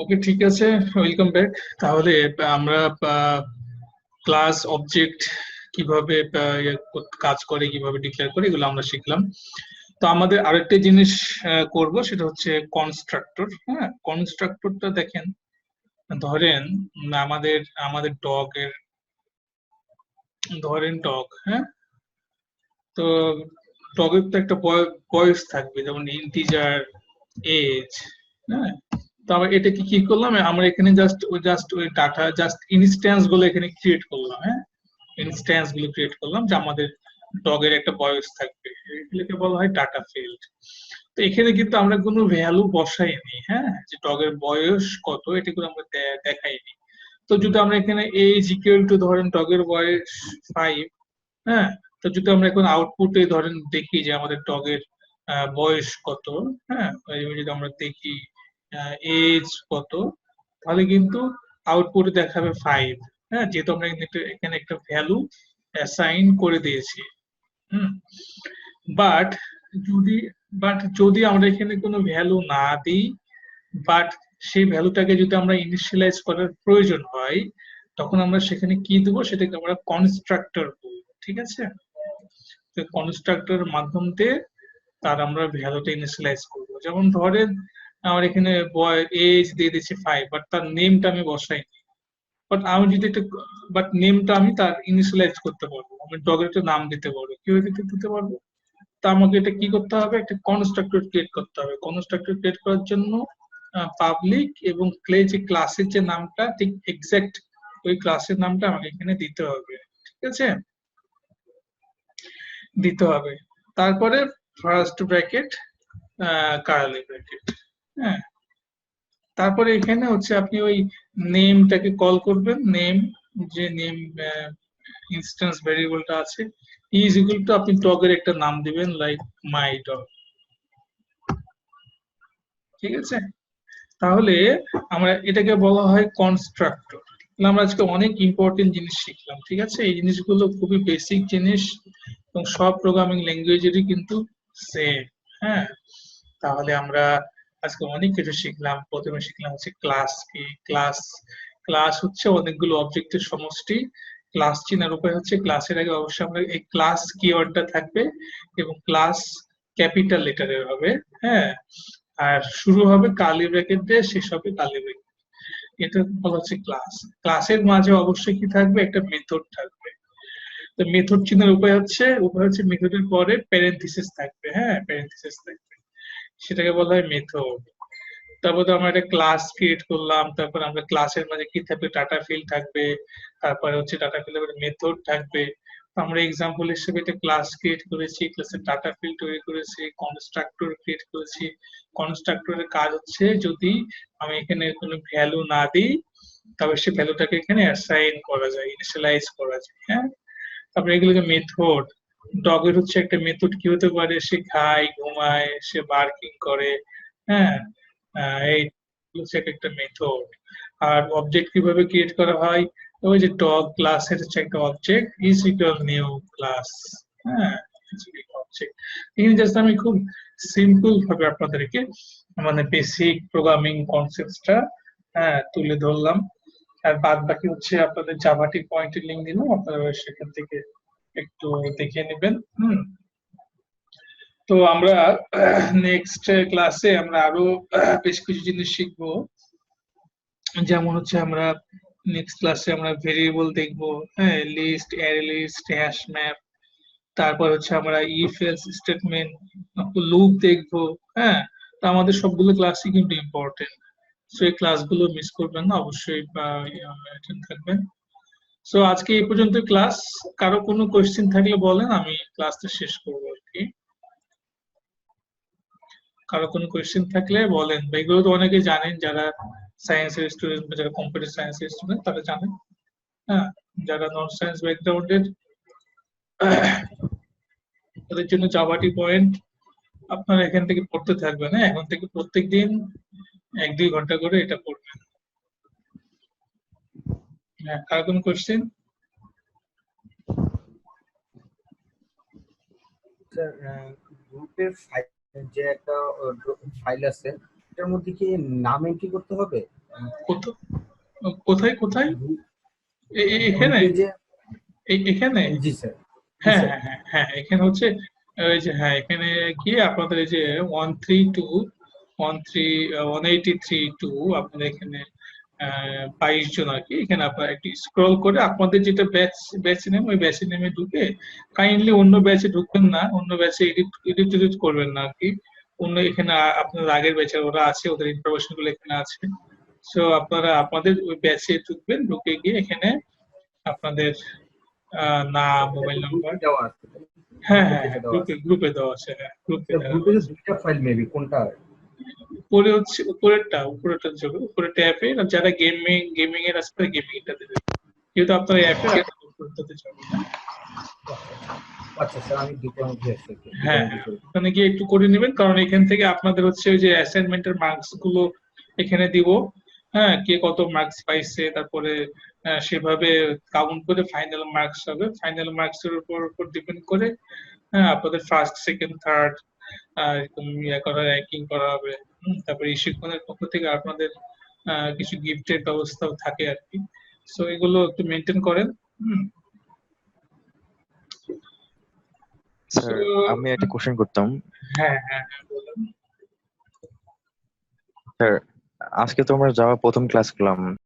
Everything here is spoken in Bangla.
ওকে, ঠিক আছে, ওয়েলকাম ব্যাক। তাহলে আমরা ক্লাস অবজেক্ট কিভাবে কাজ করে, কিভাবে ডিক্লেয়ার করে, এগুলো আমরা শিখলাম। তো আমাদের আরেকটা জিনিস করব, সেটা হচ্ছে কনস্ট্রাক্টর। হ্যাঁ, কনস্ট্রাক্টরটা দেখেন, ধরেন আমাদের আমাদের ডগের, ধরেন ডগ, হ্যাঁ, তো ডগের তো একটা বয়স থাকবে, যেমন ইন্টিজার, এজ, হ্যাঁ। তো আমরা এটাকে কি করলাম, আমরা এখানে জাস্ট ওই ডাটা, জাস্ট ইনস্ট্যান্স গুলো এখানে ক্রিয়েট করলাম। হ্যাঁ, ইনস্ট্যান্স গুলো ক্রিয়েট করলাম যে আমাদের ডগের একটা বয়স থাকবে, এগুলোকে বলা হয় ডাটা ফিল্ড। তো এখানে কিন্তু আমরা কোনো ভ্যালু বসাইনি, হ্যাঁ, যে ডগের বয়স কত এটা করে আমরা দেখাইনি। তো যদি আমরা এখানে এজ ইকুয়াল টু ধরেন ডগের বয়স 5, হ্যাঁ, তো যদি আমরা এখন আউটপুটে ধরেন দেখি যে আমাদের ডগের বয়স কত, হ্যাঁ, যদি আমরা দেখি এজ কত, তাহলে কিন্তু আউটপুটে দেখাবে 5। হ্যাঁ, যেহেতু আমরা এখানে একটা ভ্যালু অ্যাসাইন করে দিয়েছি। বাট যদি যদি আমরা এখানে কোনো ভ্যালু না দিই, বাট সেই ভ্যালুটাকে যদি আমরা ইনিশিয়ালাইজ করার প্রয়োজন হয়, তখন আমরা সেখানে কি দেবো, সেটাকে আমরা কনস্ট্রাক্টর বলবো। ঠিক আছে, তো কনস্ট্রাক্টর মাধ্যম দিয়ে তার আমরা ভ্যালুটা ইনিশিয়ালাইজ করবো। যেমন ধরেন আমার এখানে এজ দিয়ে দিচ্ছি 5, বাট তার নেমটা আমি বসাইনি। বাট আমি যদি একটা, বাট নেমটা আমি তার ইনিশিয়ালাইজ করতে পারবো, আমি ডগের একটা নাম দিতে পারবো। কিভাবে দিতে পারবো? তা আমাকে এটা কি করতে হবে, একটা কনস্ট্রাক্টর ক্রিয়েট করতে হবে। কনস্ট্রাক্টর ক্রিয়েট করার জন্য পাবলিক এবং যে ক্লাসের যে নামটা, ঠিক এক্সাক্ট ওই ক্লাসের নামটা আমাকে এখানে দিতে হবে। ঠিক আছে, দিতে হবে। তারপরে ফার্স্ট ব্র্যাকেট, কার্লি ব্র্যাকেট, হ্যাঁ। তারপরে এখানে হচ্ছে আপনি ওই নেমটাকে কল করবেন, নেম, যে নেম ইনস্ট্যান্স ভেরিয়েবলটা আছে, ইজ ইকুয়াল টু আপনি ডগের একটা নাম দিবেন, লাইক মাই ডগ। ঠিক আছে, তাহলে আমরা এটাকে বলা হয় কনস্ট্রাক্টর। আমরা আজকে অনেক ইম্পর্টেন্ট জিনিস শিখলাম। ঠিক আছে, এই জিনিসগুলো খুবই বেসিক জিনিস এবং সব প্রোগ্রামিং ল্যাঙ্গুয়েজেরই কিন্তু সেম। হ্যাঁ, তাহলে আমরা আজকে অনেক কিছু শিখলাম। প্রথমে শিখলাম হচ্ছে ক্লাস কি। ক্লাস হচ্ছে অনেকগুলো অবজেক্টের সমষ্টি। ক্লাস চিনার উপায় হচ্ছে, ক্লাসের আগে অবশ্যই আমরা এই ক্লাস কিওয়ার্ডটা থাকবে এবং ক্লাস ক্যাপিটাল লেটারের হবে। হ্যাঁ, আর শুরু হবে কার্লি ব্র্যাকেট দিয়ে, শেষ হবে কার্লি ব্র্যাকেট। এটা বলা হচ্ছে ক্লাস। ক্লাসের মাঝে অবশ্যই কি থাকবে, একটা মেথড থাকবে। তো মেথড চিনার উপায় হচ্ছে মেথডের পরে প্যারেনথেসিস থাকবে। হ্যাঁ, প্যারেনথেসিস থাকবে, সেটাকে বলা হয় মেথড। তারপর আমরা একটা ক্লাস ক্রিয়েট করলাম, তারপর আমরা ক্লাসের মাঝে কি থাকবে, ডাটা ফিল্ড থাকবে, তারপরে হচ্ছে ডাটা ফিল্ডের মেথড থাকবে। আমরা এক্সাম্পল হিসেবে একটা ক্লাস ক্রিয়েট করেছি, ক্লাসের ডাটা ফিল্ড তৈরি করেছি, কনস্ট্রাক্টর ক্রিয়েট করেছি। কনস্ট্রাক্টরের কাজ হচ্ছে, যদি আমি এখানে কোনো ভ্যালু না দিই, তবে সেই ভ্যালুটাকে এখানে অ্যাসাইন করা যায়, ইনিশিয়ালাইজ করা যায়। হ্যাঁ, তারপরে এগুলোকে মেথড। ডগের হচ্ছে একটা মেথড কি হতে পারে, সে খায়, ঘুমায়, সে বার্কিং করে। হ্যাঁ, এই হচ্ছে একটা মেথড। আর অবজেক্ট কিভাবে ক্রিয়েট করা হয়, ওই যে ডগ ক্লাসের হচ্ছে একটা object, is equal new class. হ্যাঁ, অবজেক্ট। এখানে জাস্ট আমি খুব সিম্পল ভাবে আপনাদেরকে মানে বেসিক প্রোগ্রামিং কনসেপ্টটা তুলে ধরলাম। আর বাদ বাকি হচ্ছে আপনাদের জাভাটি পয়েন্টের লিঙ্ক দিলাম, আপনারা সেখান থেকে একটু দেখে নেবেন। তো আমরা নেক্সট ক্লাসে আমরা আরো বেশ কিছু জিনিস শিখবো। যেমন হচ্ছে আমরা নেক্সট ক্লাসে আমরা ভেরিয়েবল দেখবো, হ্যাঁ, list, array list, hash map. তারপর হচ্ছে আমরা ইফ এলস স্টেটমেন্ট, লুপ দেখবো। হ্যাঁ, তো আমাদের সবগুলো ক্লাসই কিন্তু ইম্পর্টেন্ট। সো এই ক্লাসগুলো মিস করবেন না, অবশ্যই অ্যাটেন্ড থাকবেন। সো আজকে এই পর্যন্ত ক্লাস। কারো কোনো কোয়েশ্চেন থাকলে বলেন, আমি ক্লাসটা শেষ করবো আর কি। কারো কোনো কোয়েশ্চেন থাকলে বলেন, বা এগুলো তো অনেকে জানেন, যারা সায়েন্সের স্টুডেন্ট বা যারা কম্পিউটার সায়েন্সের স্টুডেন্ট তারা জানেন। হ্যাঁ, যারা নন সায়েন্স ব্যাকগ্রাউন্ডের, তাদের জন্য জাভাটি পয়েন্ট আপনারা এখান থেকে পড়তে থাকবেন। হ্যাঁ, এখন থেকে প্রত্যেকদিন 1-2 ঘন্টা করে এটা পড়বেন। হ্যাঁ, কারো কোনো কোয়েশ্চেন? স্যার, গ্রুপের যে একটা ফাইল আছে, এটার মধ্যে কি নাম এন্ট্রি করতে হবে? কোথা- কোথায় কোথায় এখানে গ্রুপে যে, এখানে জি স্যার, জি হ্যাঁ স্যার। হ্যাঁ হ্যাঁ হ্যাঁ এখানে হচ্ছে ওই যে হ্যাঁ এখানে গিয়ে আপনাদের এই যে 132 183 আপনাদের এখানে 22 জন আর কি। এখানে আপনার একটু স্ক্রল করে আপনাদের যেটা ব্যাচ নেম, ওই ব্যাচের নেমে ঢুকে কাইন্ডলি অন্য ব্যাচে ঢুকবেন না, অন্য ব্যাচে এডিট করবেন না আর কি। অন্য এখানে আপনার আগের ব্যাচের ওরা আছে, ওদের ইনফরমেশন গুলো এখানে আছে। সো আপনারা আপনাদের ওই ব্যাচে ঢুকবেন, ঢুকে গিয়ে এখানে আপনাদের নাম, এটা মোবাইল তো নাম্বার। গ্রুপে দেওয়া আছে, হ্যাঁ গ্রুপে হ্যাঁ যেটা হ্যাঁ দেওয়া গ্রুপে আছে। গ্রুপে দেওয়া আছে, হ্যাঁ গ্রুপে দেওয়া গ্রুপে যে আছে। দুইটা ফাইল মেবি, কোনটা? উপরে হচ্ছে উপরেরটা যাবে, উপরে ট্যাবে যারা গেমিং এর আছে তারা গেমিং টা দেবে, যেহেতু আপনার অ্যাপের আপনার উপরেরটাতে যাবে। আচ্ছা স্যার, আমি দুটো মধ্যে আছে, দুটোর হ্যাঁ মধ্যে হ্যাঁ করে। ওখানে গিয়ে একটু করে নেবেন, কারণ এখান থেকে আপনাদের হচ্ছে ওই যে অ্যাসাইনমেন্টের মার্কস গুলো এখানে দিব। হ্যাঁ, কে কত মার্কস পাইছে, তারপরে সেভাবে কাউন্ট করে ফাইনাল মার্কস হবে। ফাইনাল মার্কস এর উপর ডিপেন্ড করে হ্যাঁ আপনাদের ফার্স্ট, সেকেন্ড, থার্ড এরকম র্যাঙ্কিং করা হবে। তারপরে এই শিক্ষণের পক্ষ থেকে আপনাদের কিছু গিফটের ব্যবস্থাও থাকে আর কি। সো এগুলো একটু মেনটেন করেন। হুম। স্যার, So, আমি একটা কোশ্চেন করতাম। হ্যাঁ হ্যাঁ হ্যাঁ বলুন। স্যার, আজকে তো আমরা যাওয়া প্রথম ক্লাস করলাম,